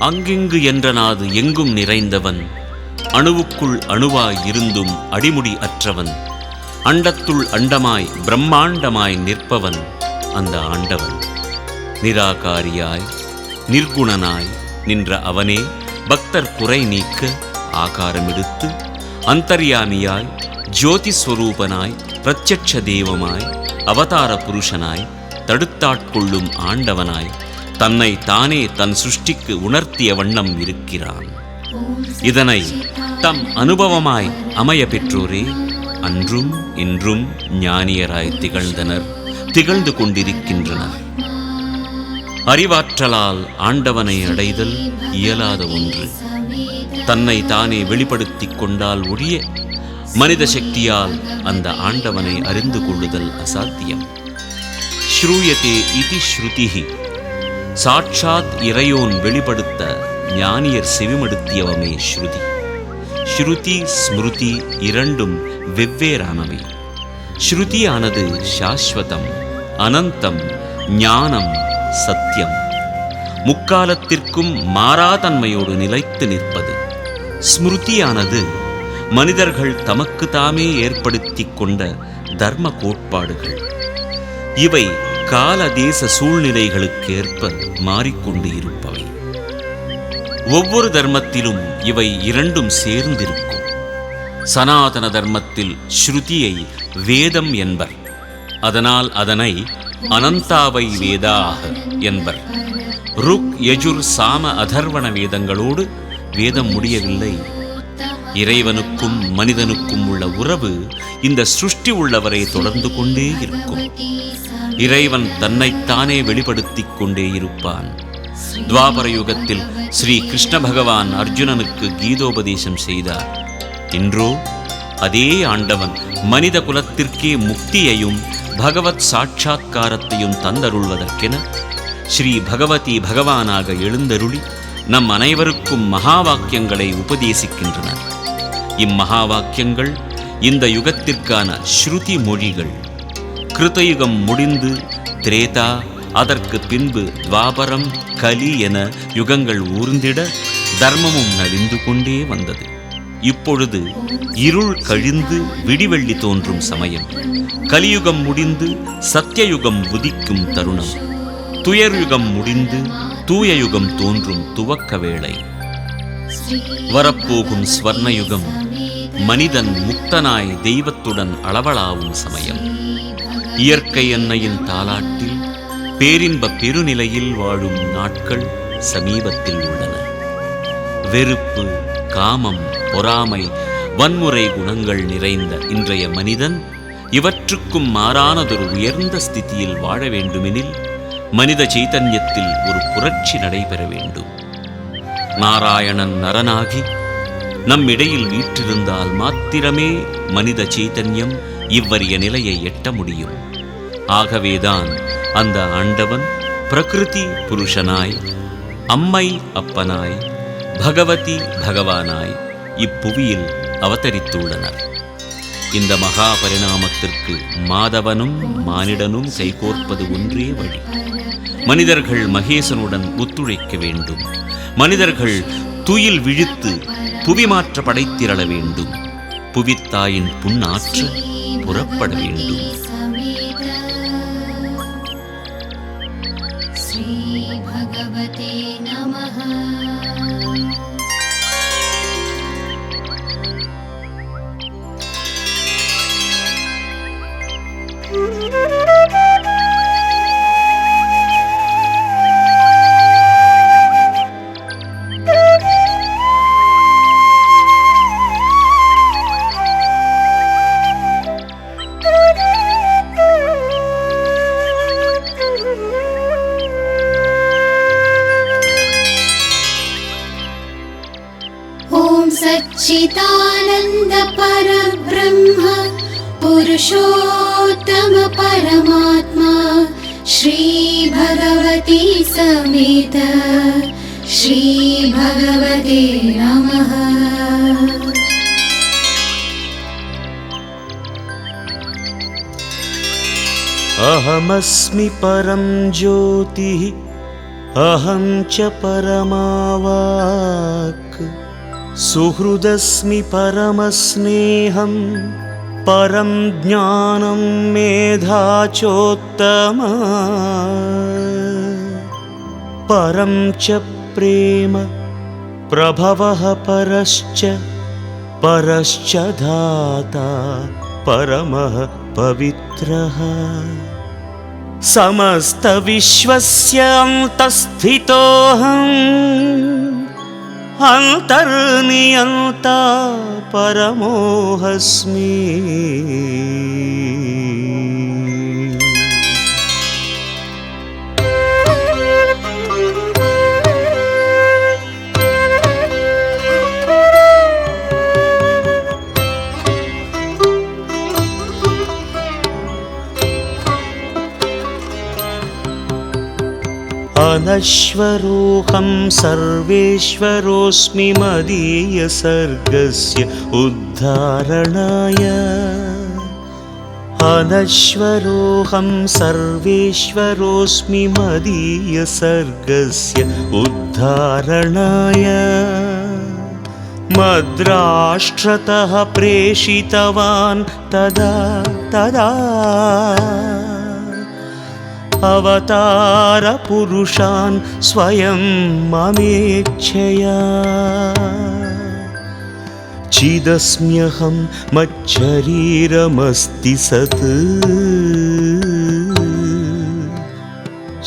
அங்கிங்கு என்றனாது எங்கும் நிறைந்தவன், அணுவுக்குள் அணுவாய் இருந்தும் அடிமுடி அற்றவன், அண்டத்துள் அண்டமாய் பிரம்மாண்டமாய் நிற்பவன் அந்த ஆண்டவன். நிராகாரியாய் நிர்குணனாய் நின்ற அவனே பக்தர் குறை நீக்க ஆகாரமெடுத்து அந்தர்யாமியாய் ஜோதிஸ்வரூபனாய் பிரத்யட்ச தெய்வமாய் அவதார புருஷனாய் தடுத்தாட்கொள்ளும் ஆண்டவனாய் தன்னை தானே தன் சிருஷ்டிக்கு உணர்த்திய வண்ணம் இருக்கிறான். இதனை தம் அனுபவமாய் அமைய பெற்றோரே அன்றும் இன்றும் ஞானியராய் திகழ்ந்தனர், திகழ்ந்து கொண்டிருக்கின்றனர். அறிவாற்றலால் ஆண்டவனை அடைதல் இயலாத ஒன்று. தன்னை தானே வெளிப்படுத்திக் கொண்டால் ஒழிய மனித சக்தியால் அந்த ஆண்டவனை அறிந்து கொள்ளுதல் அசாத்தியம். ஸ்ரூயதே இதி ஸ்ருதிஹி. சாட்சாத் இறையோன் வெளிப்படுத்த ஞானியர் செவிமடுத்தியவமே ஸ்ருதி. ஸ்ருதி ஸ்மிருதி இரண்டும் வெவ்வேறானவை. ஸ்ருதியானது சாஸ்வதம், அனந்தம், ஞானம், சத்தியம், முக்காலத்திற்கும் மாறாதன்மையோடு நிலைத்து நிற்பது. ஸ்மிருதியானது மனிதர்கள் தமக்கு தாமே ஏற்படுத்தி கொண்ட தர்ம கோட்பாடுகள். இவை கால தேச சூழ்நிலைகளுக்கேற்ப மாறிக்கொண்டு இருப்பவை. ஒவ்வொரு தர்மத்திலும் இவை இரண்டும் சேர்ந்திருக்கும். சனாதன தர்மத்தில் ஸ்ருதியை வேதம் என்பர். அதனால் அதனை அனந்தாவை வேதாக என்பர். ருக் யஜுர் சாம அதர்வண வேதங்களோடு வேதம் முடியவில்லை. இறைவனுக்கும் மனிதனுக்கும் உள்ள உறவு இந்த சிருஷ்டி உள்ளவரை தொடர்ந்து கொண்டே இருக்கும். இறைவன் தன்னைத்தானே வெளிப்படுத்திக் கொண்டே இருப்பான். துவாபர யுகத்தில் ஸ்ரீ கிருஷ்ண பகவான் அர்ஜுனனுக்கு கீதோபதேசம் செய்தார். இன்றோ அதே ஆண்டவன் மனித குலத்திற்கே முக்தியையும் பகவத் சாட்சாத்காரத்தையும் தந்தருள்வதற்கென ஸ்ரீ பகவதி பகவானாக எழுந்தருளி நம் அனைவருக்கும் மகா வாக்கியங்களை உபதேசிக்கின்றனர். இம்மகா வாக்கியங்கள் இந்த யுகத்திற்கான ஸ்ருதி மொழிகள். கிருதயுகம் முடிந்து திரேதா, அதற்கு பின்பு துவாபரம், கலி என யுகங்கள் ஊர்ந்திட தர்மமும் நலிந்து கொண்டே வந்தது. இப்பொழுது இருள் கழிந்து விடிவெள்ளி தோன்றும் சமயம். கலியுகம் முடிந்து சத்தியயுகம் உதிக்கும் தருணம். துயர்யுகம் முடிந்து தூய யுகம் தோன்றும் துவக்க வேளை. வரப்போகும் ஸ்வர்ணயுகம் மனிதன் முக்தனாய் தெய்வத்துடன் அளவலாவும் சமயம். இயற்கை அன்னையின் தாலாட்டில் பேரின்ப பெருநிலையில் வாழும் நாட்கள் சமீபத்தில் உள்ளன. வெறுப்பு, காமம், பொறாமை, வன்முறை குணங்கள் நிறைந்த இன்றைய மனிதன் இவற்றுக்கும் மாறானதொரு உயர்ந்த ஸ்திதியில் வாழ வேண்டுமெனில் மனித சைத்தன்யத்தில் ஒரு புரட்சி நடைபெற வேண்டும். நாராயணன் நரனாகி நம்மிடையில் வீற்றிருந்தால் மாத்திரமே மனித சைத்தன்யம் இவ்வரிய நிலையை எட்ட முடியும். ஆகவேதான் அந்த ஆண்டவன் பிரகிருதி புருஷனாய், அம்மை அப்பனாய், பகவதி பகவானாய் இப்புவியில் அவதரித்துள்ளனர். இந்த மகா பரிணாமத்திற்கு மாதவனும் மானிடனும் கைகோர்ப்பது ஒன்றே வழி. மனிதர்கள் மகேசனுடன் ஒத்துழைக்க வேண்டும். மனிதர்கள் துயில் விழித்து புவி மாற்ற படைத்திரள வேண்டும். புவித்தாயின் புண்ணாற்ற புறப்பட வேண்டும். ஸ்ரீ பகவதே நமஹ. सच्चिदानंद परब्रह्म पुरुषोत्तम परमात्मा श्री भगवती समेत श्री भगवते नमः। अहमस्मि परं ज्योतिः अहं च परमावाक् सुहृदस्मि परमस्नेहं परं ज्ञानं मेधा चोत्तमा परं च प्रेम प्रभवः परश्च धाता परमः पवित्रः समस्तविश्वस्य अन्तःस्थितोऽहम् अन्तर्नियन्ता परमोऽस्मि अनश्वरोऽहं सर्वेश्वरोऽस्मि मदीयसर्गस्य उद्धारणाय अनश्वरोऽहं सर्वेश्वरोऽस्मि मदीयसर्गस्य उद्धारणाय मद्राष्ट्रतः प्रेषितवान् तदा अवतारपुरुषान् स्वयं ममेच्छया चिदस्म्यहं मच्छरीरमस्ति सत्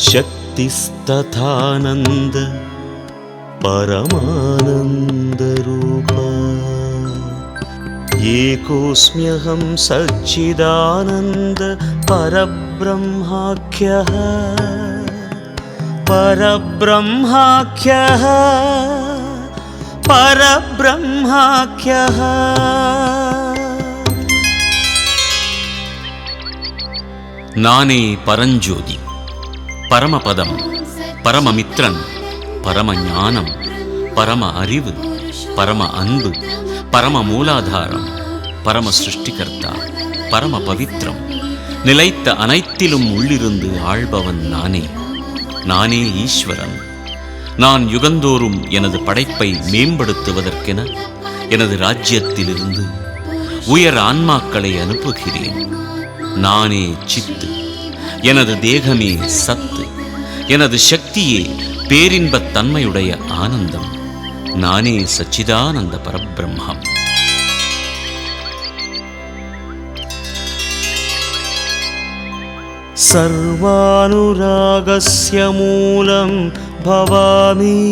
शक्तिस्तथानन्द परमानन्दरूप एकोऽस्म्यहं सच्चिदानन्द परब्रह्माख्यः நானே பரஞ்சோதி, பரமபதம், பரமமித்ரன், பரம ஞானம், பரம அறிவு, பரம அன்பு, பரம மூலாதாரம், பரம சிருஷ்டிகர்த்தா, பரம பவித்ரம், நிலைத்த அனைத்திலும் உள்ளிருந்து ஆள்பவன் நானே ஈஸ்வரன். நான் யுகந்தோறும் எனது படைப்பை மேம்படுத்துவதற்கென எனது ராஜ்யத்திலிருந்து உயர் ஆன்மாக்களை அனுப்புகிறேன். நானே சித்து, எனது தேகமே சத்து, எனது சக்தியே பேரின்பத் தன்மையுடைய ஆனந்தம். நானே சச்சிதானந்த பரபிரம்மம். सर्वानुरागस्य मूलं भवामि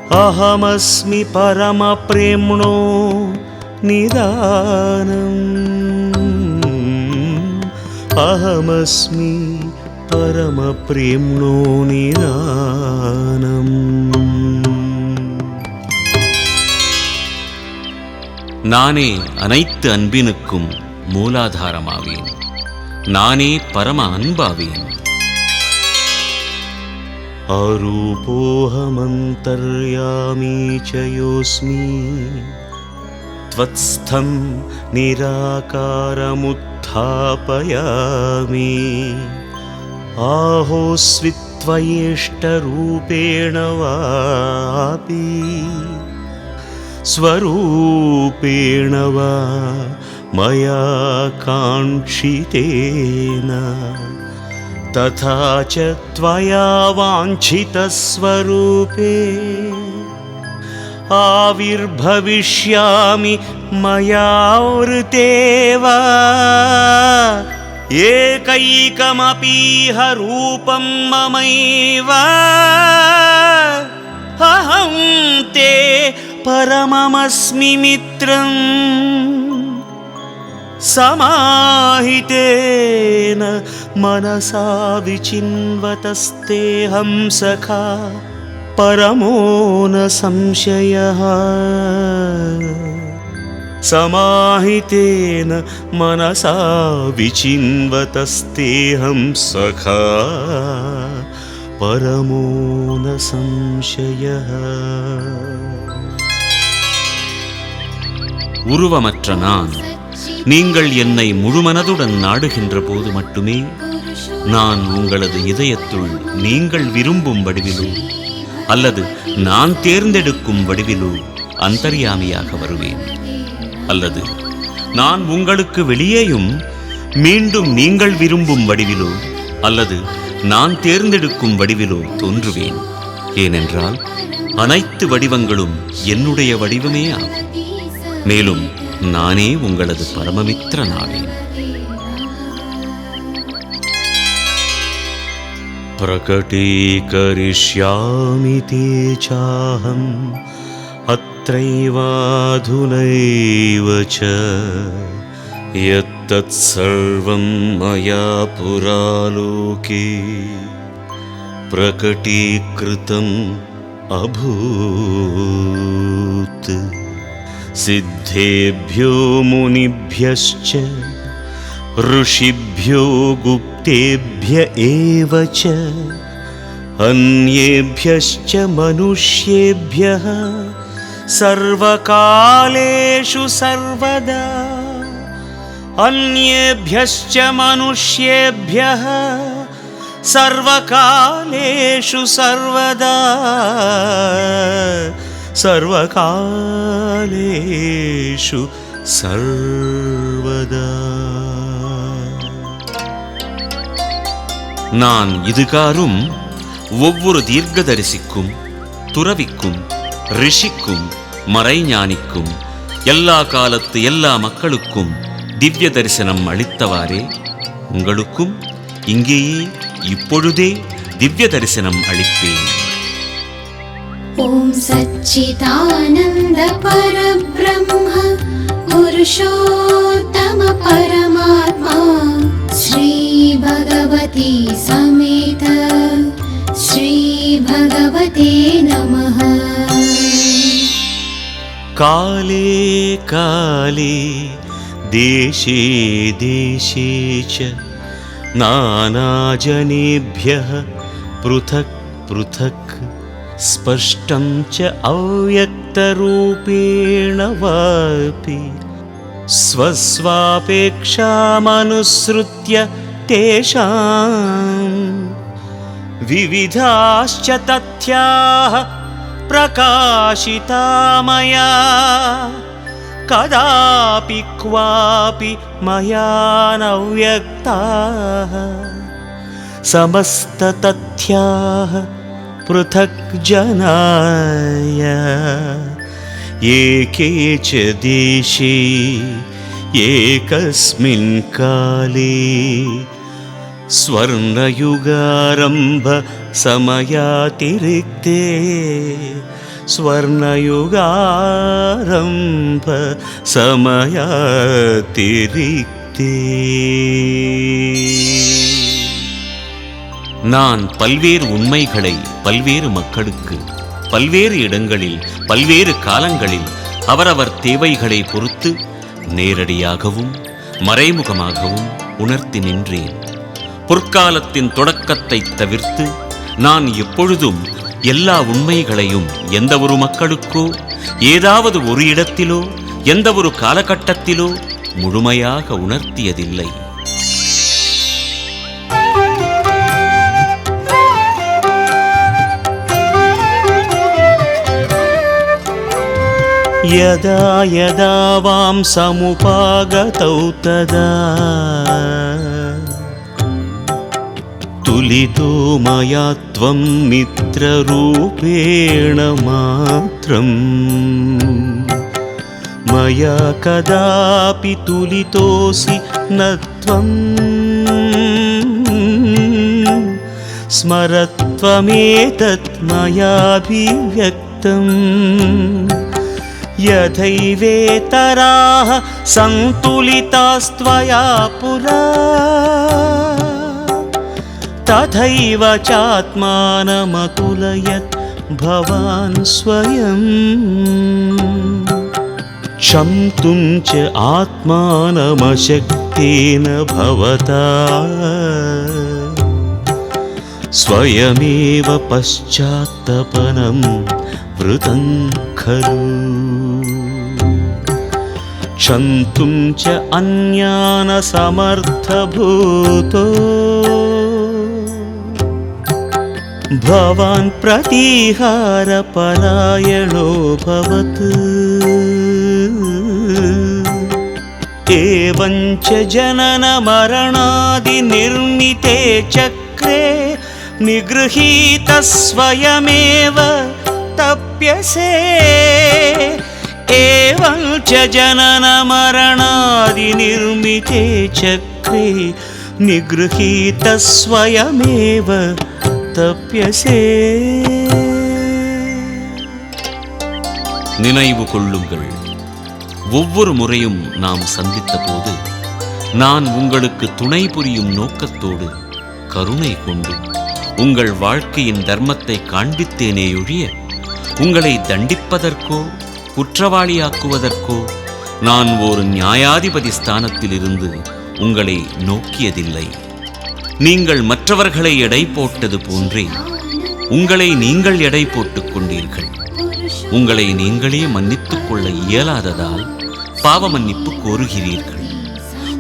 अहमस्मि परमप्रेम्णो निदानम् अहमस्मि परमप्रेम्णो निदानम्. நானே அனைத்து அன்பினுக்கும் மூலாதாரமாவேன். நானே பரம அன்பாவேன். अरूपोऽहमन्तर्यामी च योऽस्मि त्वत्स्थं निराकारमुत्थापयामि आहोस्वि त्वयेष्टरूपेण वापि स्वरूपेण वा मया काङ्क्षितेन तथा च त्वया वाञ्छितस्वरूपे आविर्भविष्यामि मयावृतेव एकैकमपीह रूपं ममैव अहं ते परममस्मि मित्रम् समाहितेन मनसा विचिन्वतस्तेऽहं सखा परमो न संशयः समाहितेन मनसा विचिन्वतस्तेऽहं सखा परमो न संशयः. உருவமற்ற நான் நீங்கள் என்னை முழுமனதுடன் நாடுகின்ற போது மட்டுமே நான் உங்களது இதயத்துள் நீங்கள் விரும்பும் வடிவிலோ அல்லது நான் தேர்ந்தெடுக்கும் வடிவிலோ அந்தர்யாமியாக வருவேன். அல்லது நான் உங்களுக்கு வெளியேயும் மீண்டும் நீங்கள் விரும்பும் வடிவிலோ அல்லது நான் தேர்ந்தெடுக்கும் வடிவிலோ தோன்றுவேன். ஏனென்றால் அனைத்து வடிவங்களும் என்னுடைய வடிவமே ஆகும். மேலும் நானே உங்களது பரமமித்திரனாவேன். प्रकटीकरिष्यामि ते चाहम् अत्रैवाधुनैव च यत्तत्सर्वं मया पुरा लोके प्रकटीकृतम् अभूत्. सिद्धेभ्यो मुनिभ्यश्च ऋषिभ्यो गुप्तेभ्य एव च अन्येभ्यश्च मनुष्येभ्यः सर्वकालेषु सर्वदा अन्येभ्यश्च मनुष्येभ्यः सर्वकालेषु सर्वदा सर्वकालेषु सर्वदा. நான் இதுகாரும் ஒவ்வொரு தீர்க்கதரிசிக்கும் துறவிக்கும் ரிஷிக்கும் மறைஞானிக்கும் எல்லா காலத்து எல்லா மக்களுக்கும் திவ்ய தரிசனம் அளித்தவாறே உங்களுக்கும் இங்கேயே இப்பொழுதே திவ்ய தரிசனம் அளிப்பேன். ஓம் சச்சிதானந்த பரபிரம்ம புருஷோத்தம பரமாத்மா ஸ்ரீ பகவதி சமேத ஸ்ரீ பகவதே நமः. काले काले देशे देशे च नानाजनेभ्यः पृथक् पृथक् स्पष्टं च अव्यक्तरूपेण वापि स्वस्वापेक्षामनुसृत्य तेषां विविधाश्च तथ्याः प्रकाशिता मया कदापि क्वापि मया न व्यक्ताः समस्ततथ्याः पृथक् जनाय एके च देशे एकस्मिन् काले स्वर्णयुगारम्भ समयातिरिक्ते स्वर्णयुगारम्भ समयातिरिक्ते. நான் பல்வேறு உண்மைகளை பல்வேறு மக்களுக்கு பல்வேறு இடங்களில் பல்வேறு காலங்களில் அவரவர் தேவைகளை பொறுத்து நேரடியாகவும் மறைமுகமாகவும் உணர்த்தி நின்றேன். பொற்காலத்தின் தொடக்கத்தை தவிர்த்து நான் எப்பொழுதும் எல்லா உண்மைகளையும் எந்த ஒரு மக்களுக்கோ ஏதாவது ஒரு இடத்திலோ எந்த ஒரு காலகட்டத்திலோ முழுமையாக உணர்த்தியதில்லை. यदा यदा वां समुपागतौ तदा तुलितो मया त्वं मित्ररूपेण मात्रम् मया कदापि तुलितोऽसि न त्वं स्मरत्वमेतत् मयाभिव्यक्तम् यथैवेतराः सन्तुलितास्त्वया पुरा तथैव चात्मानमतुलयत् भवान् स्वयम् क्षन्तुं च आत्मानमशक्तेन भवता स्वयमेव पश्चात्तपनं वृतं खलु क्षन्तुं च अन्यान् समर्थभूतो भवान् प्रतीहारपरायणो भवतु एवं च जननमरणादिनिर्मिते चक्रे निगृहीतः स्वयमेव तप्यसे एवं च जननमरणादिनिर्मिते चक्रे निगृहीतः स्वयमेव तप्यसे நினைவு கொள்ளுங்கள், ஒவ்வொரு முறையும் நாம் சந்தித்த போது நான் உங்களுக்கு துணை புரியும் நோக்கத்தோடு கருணை கொண்டு உங்கள் வாழ்க்கையின் தர்மத்தை காண்பித்தேனேயொழிய உங்களை தண்டிப்பதற்கோ குற்றவாளியாக்குவதற்கோ நான் ஒரு நியாயாதிபதி ஸ்தானத்திலிருந்து உங்களை நோக்கியதில்லை. நீங்கள் மற்றவர்களை எடை போட்டது போன்றே உங்களை நீங்கள் எடை போட்டுக் கொண்டீர்கள். உங்களை நீங்களே மன்னித்துக் கொள்ள இயலாததால் பாவ மன்னிப்பு கோருகிறீர்கள்.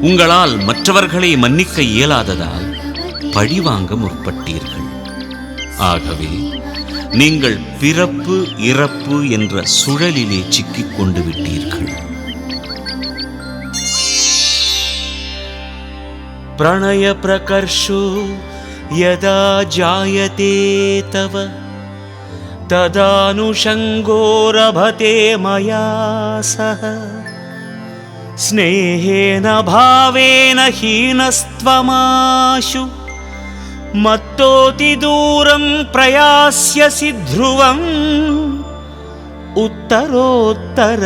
உங்களால் மற்றவர்களை மன்னிக்க இயலாததால் பழிவாங்க முற்பட்டீர்கள். ஆகவே நீங்கள் பிறப்பு இறப்பு என்ற சுழலிலே சிக்கிக் கொண்டு விட்டீர்கள். प्रणय प्रकर्षो यदा जायते तव तदानुषङ्गोरभते मया सह स्नेहेन भावेन हीनस्त्वमाशु मत्तोऽतिदूरं प्रयास्यसि ध्रुवम् उत्तरोत्तर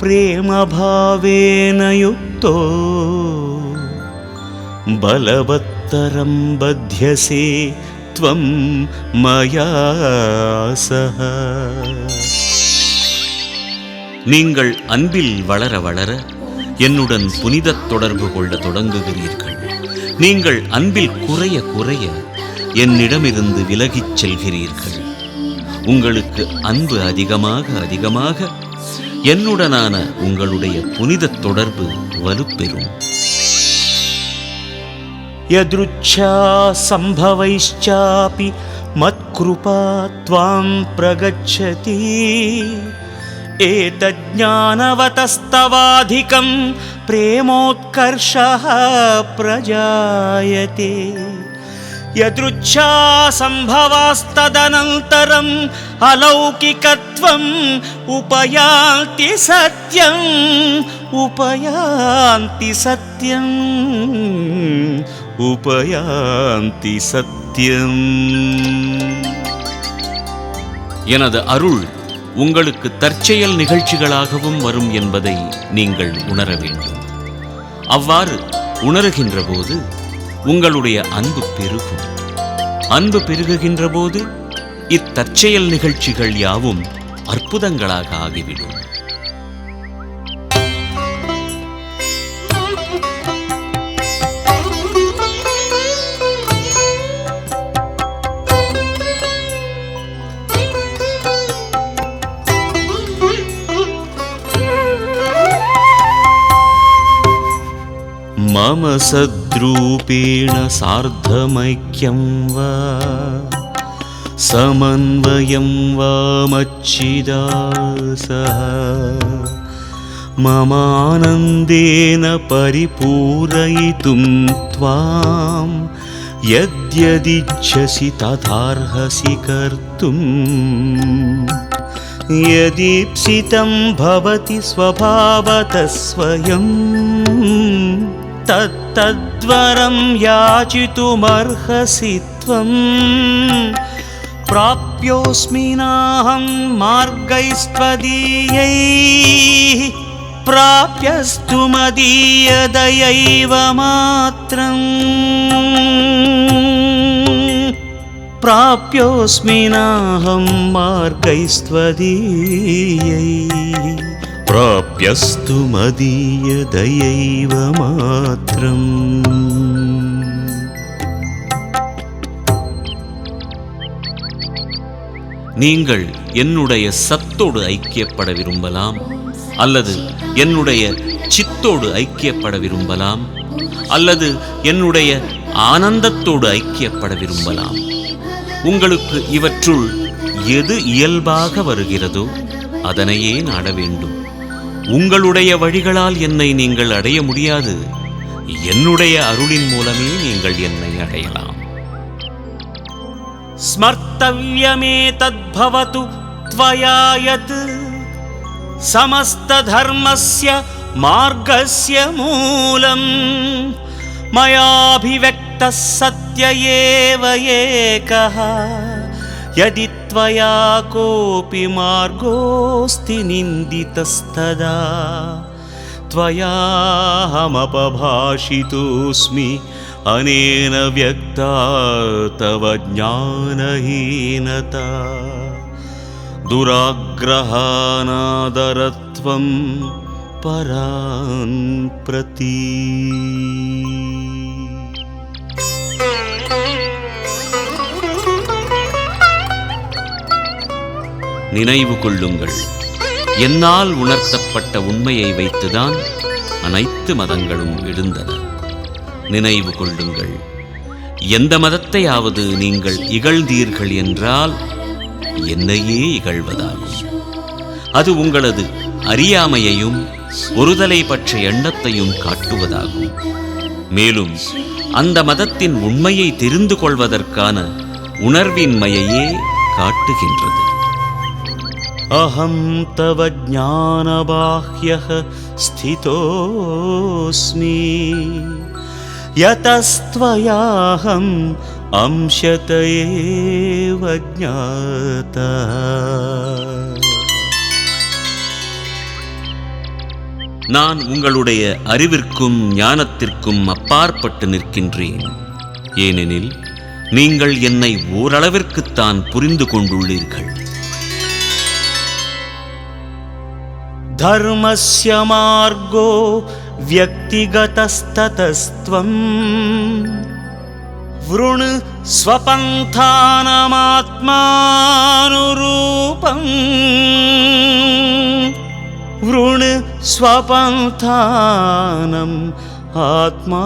प्रेमभावेन युक्तो बलवत्तरं बध्यसे त्वं मया सह. நீங்கள் அன்பில் வளர வளர என்னுடன் புனித தொடர்பு கொள்ள தொடங்குகிறீர்கள். நீங்கள் அன்பில் குறைய குறைய என்னிடமிருந்து விலகிச் செல்கிறீர்கள். உங்களுக்கு அன்பு அதிகமாக அதிகமாக என்னுடனான உங்களுடைய புனித தொடர்பு வலுப்பெறும். यदृच्छा सम्भवैश्चापि मत्कृपा त्वां प्रगच्छति एतज्ज्ञानवतस्तवाधिकं प्रेमोत्कर्षः प्रजायते. यदृच्छा सम्भवास्तदनन्तरम् अलौकिकत्वम् उपयान्ति सत्यम् उपयान्ति सत्यम् उपयान्ति सत्यम्. எனது அருள் உங்களுக்கு தற்செயல் நிகழ்ச்சிகளாகவும் வரும் என்பதை நீங்கள் உணர வேண்டும். அவ்வாறு உணர்கின்ற போது உங்களுடைய அன்பு பெருகும். அன்பு பெருகுகின்ற போது இத்தற்செயல் நிகழ்ச்சிகள் யாவும் அற்புதங்களாக ஆகிவிடும். मम सद्रूपेण सार्धमैक्यं वा समन्वयं वा मच्चिदा सह ममानन्देन परिपूरयितुं त्वां यद्यदिच्छसि तथार्हसि कर्तुम् यदीप्सितं भवति स्वभावतः स्वयम् तत्तद्वरं याचितुमर्हसि त्वं प्राप्योऽस्मि नाहं मार्गैस्त्वदीयैः प्राप्यस्तु मदीयदयैव मात्रम् प्राप्योऽस्मि नाहं मार्गैस्त्वदीयैः प्राप्यस्तु मदीयदयैव मात्रम्. நீங்கள் என்னுடைய சத்தோடு ஐக்கியப்பட விரும்பலாம் அல்லது என்னுடைய சித்தோடு ஐக்கியப்பட விரும்பலாம், அல்லது என்னுடைய ஆனந்தத்தோடு ஐக்கியப்பட விரும்பலாம். உங்களுக்கு இவற்றுள் எது இயல்பாக வருகிறதோ அதனையே நாட வேண்டும். உங்களுடைய வழிகளால் என்னை நீங்கள் அடைய முடியாது. என்னுடைய அருளின் மூலமே நீங்கள் என்னை அடையலாம். ஸ்மர்த்தவ்யமே தத்பவது த்வயா யத் சமஸ்த தர்மஸ்ய மார்கஸ்ய மூலம் மயாபிவ்யக்தः சத்ய ஏவ ஏகः யதி த்வயா கோபி மார்கோஸ்தி நிந்திதஸ்ததா த்வயாஹமபபாஷிதோஸ்மி அனேன வ்யக்தா தவ ஞானஹீனதா துராக்ரஹானாதரத்வம் பரான் பிரதி. நினைவு கொள்ளுங்கள், என்னால் உணர்த்தப்பட்ட உண்மையை வைத்துதான் அனைத்து மதங்களும் எழுந்தன. நினைவு கொள்ளுங்கள், எந்த மதத்தையாவது நீங்கள் இகழ்ந்தீர்கள் என்றால் என்னையே இகழ்வதாகும். அது உங்களது அறியாமையையும் ஒருதலை பற்றிய எண்ணத்தையும் காட்டுவதாகும். மேலும் அந்த மதத்தின் உண்மையை தெரிந்து கொள்வதற்கான உணர்வின்மையையே காட்டுகின்றது. அஹம் தவ ஞானபாஹ்யஹ ஸ்திதோஸ்மி யதஸ்த்வயாஹம் அம்சத ஏவ ஞாதா. நான் உங்களுடைய அறிவிற்கும் ஞானத்திற்கும் அப்பாற்பட்டு நிற்கின்றேன். ஏனெனில் நீங்கள் என்னை ஓரளவிற்குத்தான் புரிந்து கொண்டுள்ளீர்கள். தர்மஸ்ய மார்கோ வியக்திகதஸ்ததஸ்த்வம் வ்ருணு ஸ்வபந்தானமாத்மானுரூபம் வ்ருணு ஸ்வபந்தானம் ஆத்மானுரூபம்.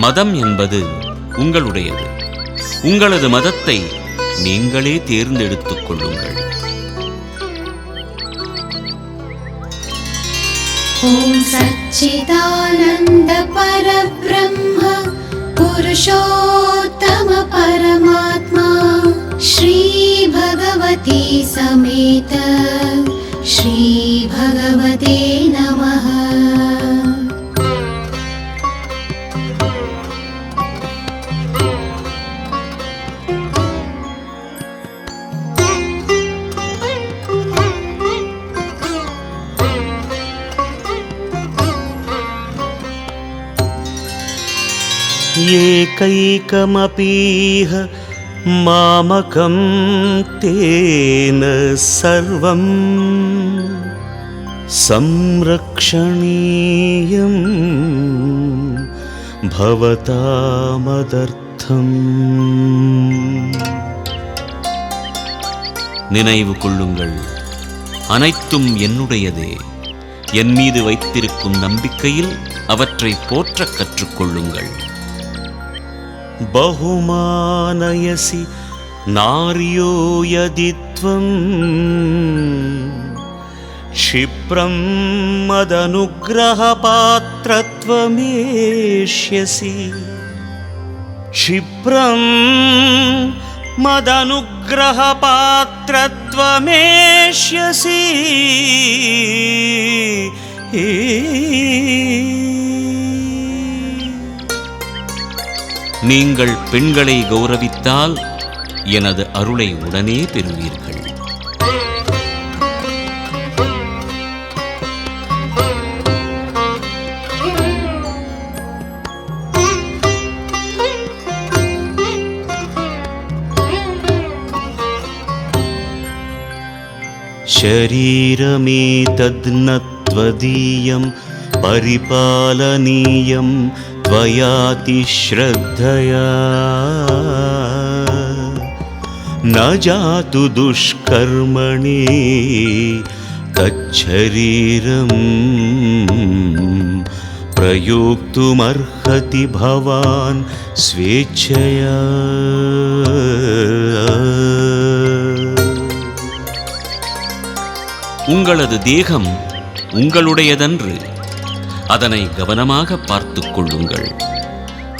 மதம் என்பது உங்களுடையது. உங்களது மதத்தை நீங்களே தேர்ந்தெடுத்துக் கொள்ளுங்கள். ஓம் சச்சிதானந்த பரப்ரம்ம புருஷோத்தம பரமாத்மா ஸ்ரீ பகவதி சமேத ஸ்ரீ பகவதே நமः. ஏகைகமபீஹ மாமகம் தேன சர்வம் சம்ரக்ஷணீயம் பவதாமதர்த்தம். நினைவு கொள்ளுங்கள், அனைத்தும் என்னுடையதே. என் மீது வைத்திருக்கும் நம்பிக்கையில் அவற்றை போற்றக் கற்றுக்கொள்ளுங்கள். பஹுமானயசி நார்யோ யதித்வம் க்ஷிப்ரம் மதனுக்ரஹ பாத்ரத்வமேஷ்யசி க்ஷிப்ரம் மதனுக்ரஹ பாத்ரத்வமேஷ்யசி. நீங்கள் பெண்களை கௌரவித்தால் எனது அருளை உடனே பெறுவீர்கள். ஷரீரமேதத் நத்வதீயம் பரிபாலனீயம் त्वयाति श्रद्धया न जातु दुष्कर्मणि तच्छरीरम् प्रयोक्तुमर्हति भवान् स्वेच्छया। உங்களது தேகம் உங்களுடையதன்று. அதனை கவனமாக பார்த்துக் கொள்ளுங்கள்.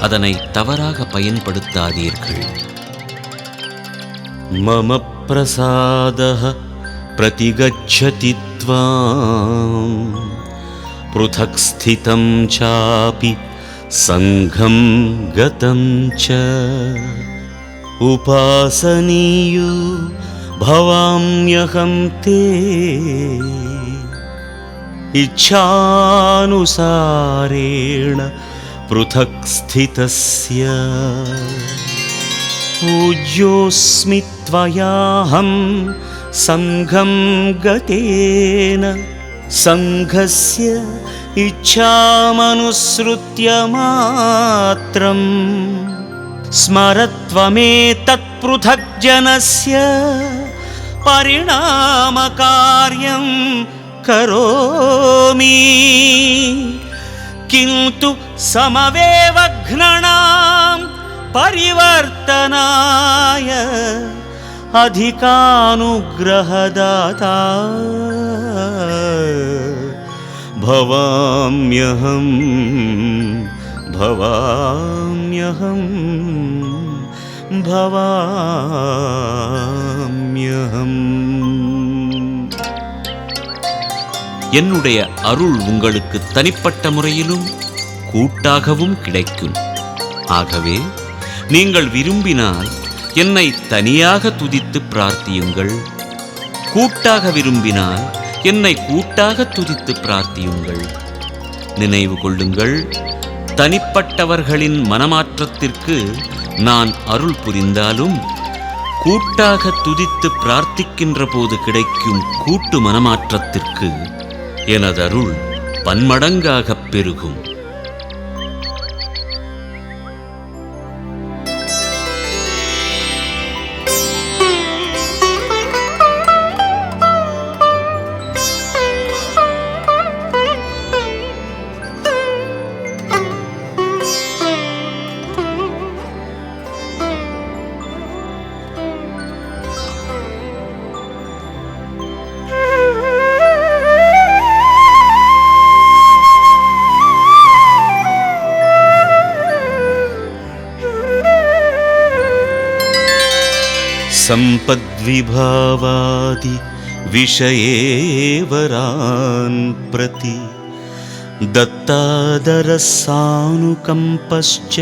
அதனை தவறாக பயன்படுத்தாதீர்கள். मम प्रसादः प्रतिगच्छति त्वां पृथक् स्थितं चापि संघं गतं च उपासनीयो भवाम्यहं ते इच्छानुसारेण पृथक् स्थितस्य पूज्योऽस्मि त्वयाहं संघं गतेन संघस्य इच्छामनुसृत्य मात्रं स्मरत्वमेतत्पृथग्जनस्य परिणामकार्यं करोमि किन्तु समवेवघ्नणां परिवर्तनाय अधिकानुग्रहदाता भवाम्यहं भवाम्यहं भवाम्यहं। என்னுடைய அருள் உங்களுக்கு தனிப்பட்ட முறையிலும் கூட்டாகவும் கிடைக்கும். ஆகவே நீங்கள் விரும்பினால் என்னை தனியாக துதித்து பிரார்த்தியுங்கள். கூட்டாக விரும்பினால் என்னை கூட்டாக துதித்து பிரார்த்தியுங்கள். நினைவு கொள்ளுங்கள், தனிப்பட்டவர்களின் மனமாற்றத்திற்கு நான் அருள் புரிந்தாலும் கூட்டாக துதித்து பிரார்த்திக்கின்ற போது கிடைக்கும் கூட்டு மனமாற்றத்திற்கு எனது அருள் பன்மடங்காகப் பெருகும். सम्पद्विभावादि विषयेवरान् प्रति दत्तादरसानुकम्पश्च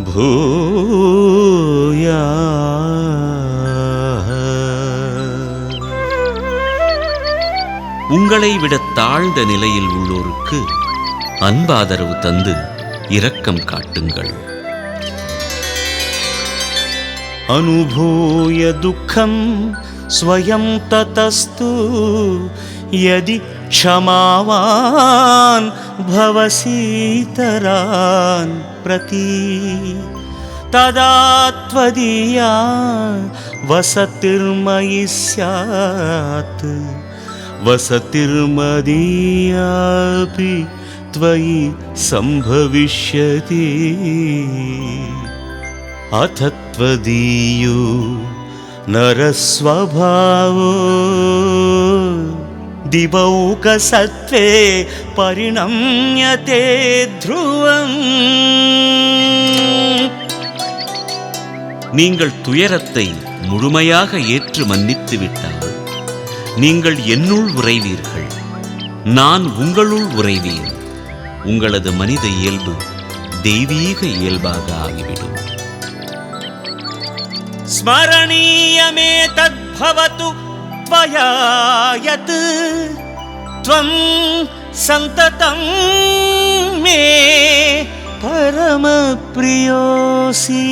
भूयाः। உங்களை விட தாழ்ந்த நிலையில் உள்ளோருக்கு அன்பாதரவு தந்து இரக்கம் காட்டுங்கள். अनुभूय दुःखं स्वयं ततस्तु यदि क्षमावान् भवसीतरान् प्रति तदा त्वदीया वसतिर्मयि स्यात् वसतिर्मदीयापि त्वयि सम्भविष्यति। अथ त्वदीयो नरस्वभावो दिवौकसत्त्वे परिणम्यते ध्रुवम्। நீங்கள் துயரத்தை முழுமையாக ஏற்று மன்னித்து விட்டால் நீங்கள் என்னுள் உறைவீர்கள், நான் உங்களுள் உறைவேன். உங்களது மனித இயல்பு தெய்வீக இயல்பாக ஆகிவிடும். स्मरणीयमेतद्भवतु त्वया यत् त्वं सन्ततं मे परमप्रियोऽसि।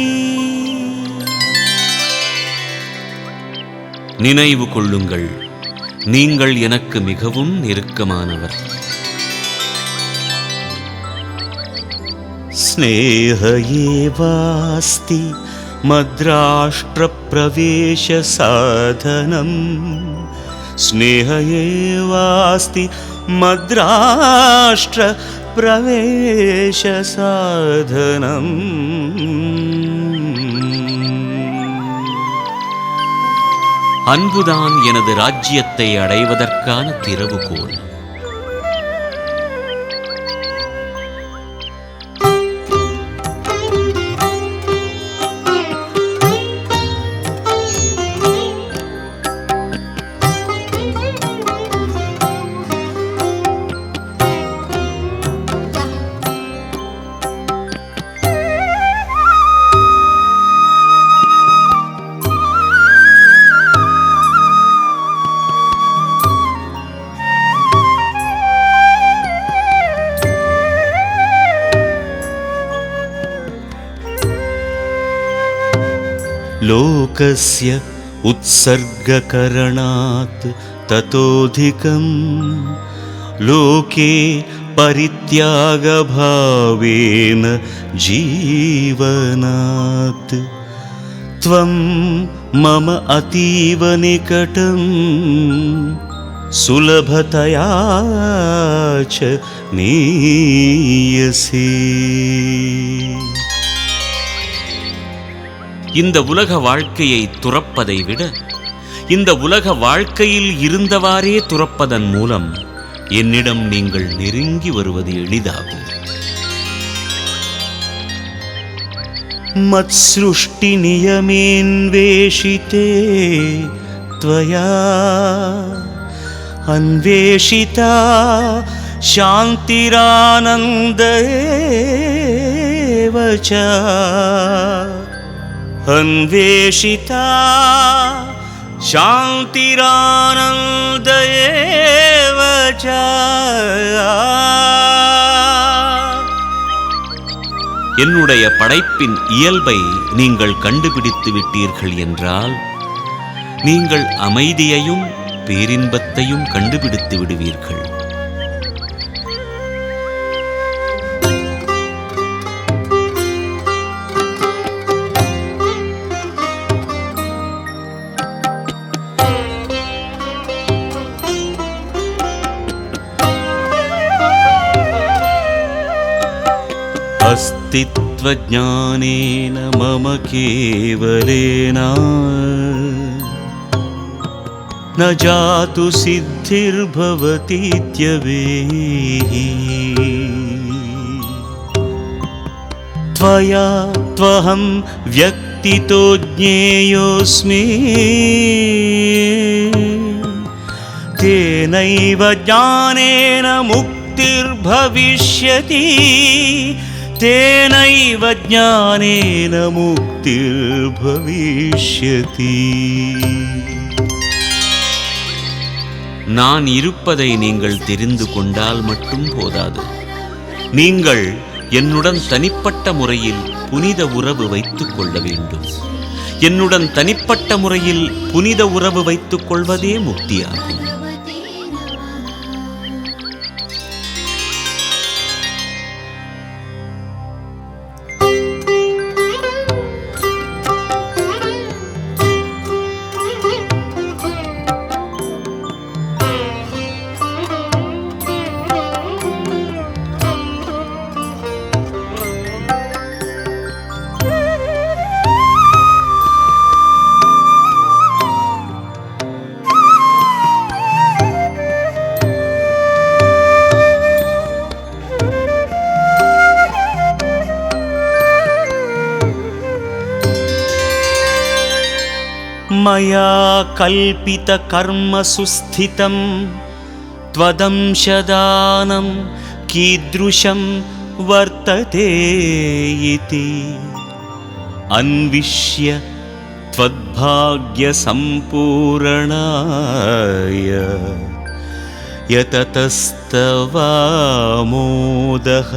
நினைவு கொள்ளுங்கள், நீங்கள் எனக்கு மிகவும் நெருக்கமானவர். स्नेह एवास्ति मद्राष्ट्रप्रवेशसाधनं स्नेह एवास्ति मद्राष्ट्रप्रवेशसाधनम् அன்புதான் எனது ராஜ்யத்தை அடைவதற்கான திறவுகோல். लोकस्य उत्सर्गकरणात् ततोऽधिकं लोके परित्यागभावेन जीवनात् त्वं मम अतीव निकटं सुलभतया च नीयसे. இந்த உலக வாழ்க்கையை துறப்பதை விட இந்த உலக வாழ்க்கையில் இருந்தவாறே துறப்பதன் மூலம் என்னிடம் நீங்கள் நெருங்கி வருவது எளிதாகும். मत्सृष्टि नियमेन्वेषिते त्वया अन्वेषिता शान्तिरानन्द एव च अन्वेषिता शान्तिरानन्द एव च. என்னுடைய படைப்பின் இயல்பை நீங்கள் கண்டுபிடித்து விட்டீர்கள் என்றால் நீங்கள் அமைதியையும் பேரின்பத்தையும் கண்டுபிடித்து விடுவீர்கள். अस्तित्वज्ञानेन मम केवलेन न जातु सिद्धिर्भवतीत्यवेहि. त्वया त्वहं व्यक्तितो ज्ञेयोऽस्मि तेनैव ज्ञानेन मुक्तिर्भविष्यति तेनैव ज्ञानेन मुक्तिर्भविष्यति. நான் இருப்பதை நீங்கள் தெரிந்து கொண்டால் மட்டும் போதாது, நீங்கள் என்னுடன் தனிப்பட்ட முறையில் புனித உறவு வைத்துக் கொள்ள வேண்டும். என்னுடன் தனிப்பட்ட முறையில் புனித உறவு வைத்துக் கொள்வதே முக்தியாகும். मया कल्पितकर्मसु स्थितं त्वदंशदानं कीदृशं वर्तते इति अन्विष्य त्वद्भाग्यसम्पूर्णाय यततस्तवामोदः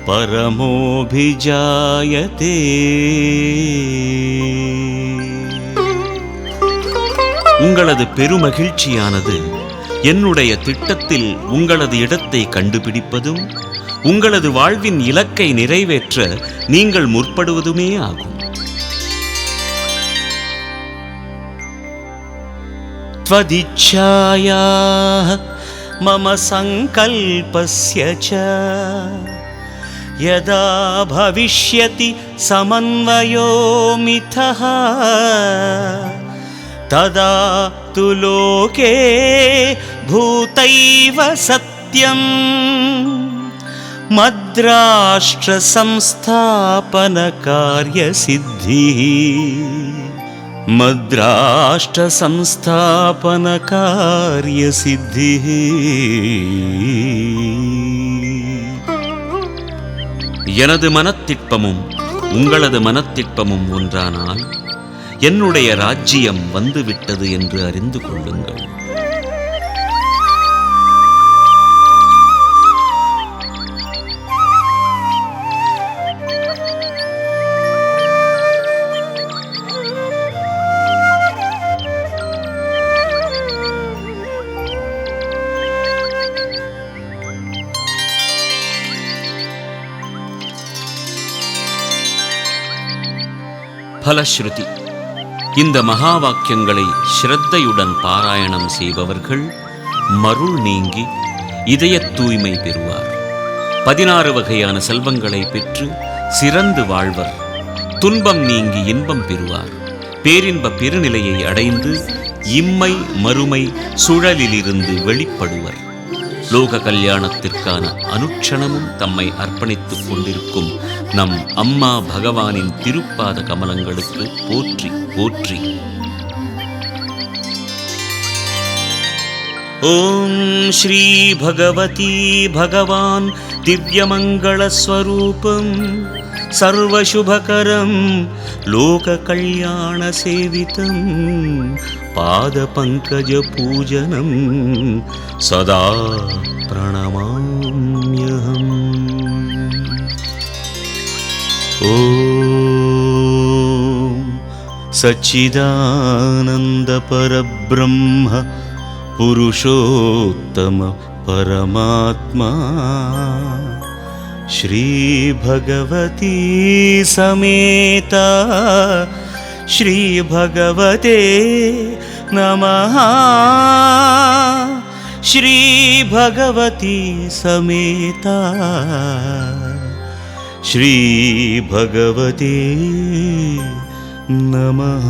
परमोऽभिजायते. உங்களது பெருமகிழ்ச்சியானது என்னுடைய திட்டத்தில் உங்களது இடத்தை கண்டுபிடிப்பதும் உங்களது வாழ்வின் இலக்கை நிறைவேற்ற நீங்கள் முற்படுவதுமே ஆகும். त्वदिच्छायाः मम सङ्कल्पस्य च यदा भविष्यति समन्वयो मिथः तदा तु लोके भूतैव सत्यम् मद्राष्ट्रसंस्थापनकार्यसिद्धिः मद्राष्ट्रसंस्थापनकार्यसिद्धिः எனது மனத்திட்பமும் உங்களது மனத்திட்பமும் ஒன்றானால் என்னுடைய ராஜ்யம் வந்துவிட்டது என்று அறிந்து கொள்ளுங்கள். பலஸ்ருதி. இந்த மகா வாக்கியங்களை ஸ்ரத்தையுடன் பாராயணம் செய்பவர்கள் மருள் நீங்கி இதய தூய்மை பெறுவார். 16 வகையான செல்வங்களை பெற்று சிறந்து வாழ்வர். துன்பம் நீங்கி இன்பம் பெறுவார். பேரின்ப பெருநிலையை அடைந்து இம்மை மறுமை சுழலிலிருந்து வெளிப்படுவர். லோக கல்யாணத்திற்கான அனுட்சணமும் தம்மை அர்ப்பணித்துக் கொண்டிருக்கும் நம் அம்மா பகவானின் திருப்பாத கமலங்களுக்கு போற்றி போற்றி. ஓம் ஸ்ரீ பகவதி பகவான் திவ்யமங்களஸ்வரூபம் சர்வசுபகரம் லோக கல்யாண சேவிதம் பாதபங்கஜபூஜனம் சதா பிரணமாம்யஹம். ஓம் சச்சிதானந்த பரபிரம்ம புருஷோத்தம பரமாத்மா श्री भगवती समेता श्री भगवते नमः. श्री भगवती समेता श्री भगवते नमः.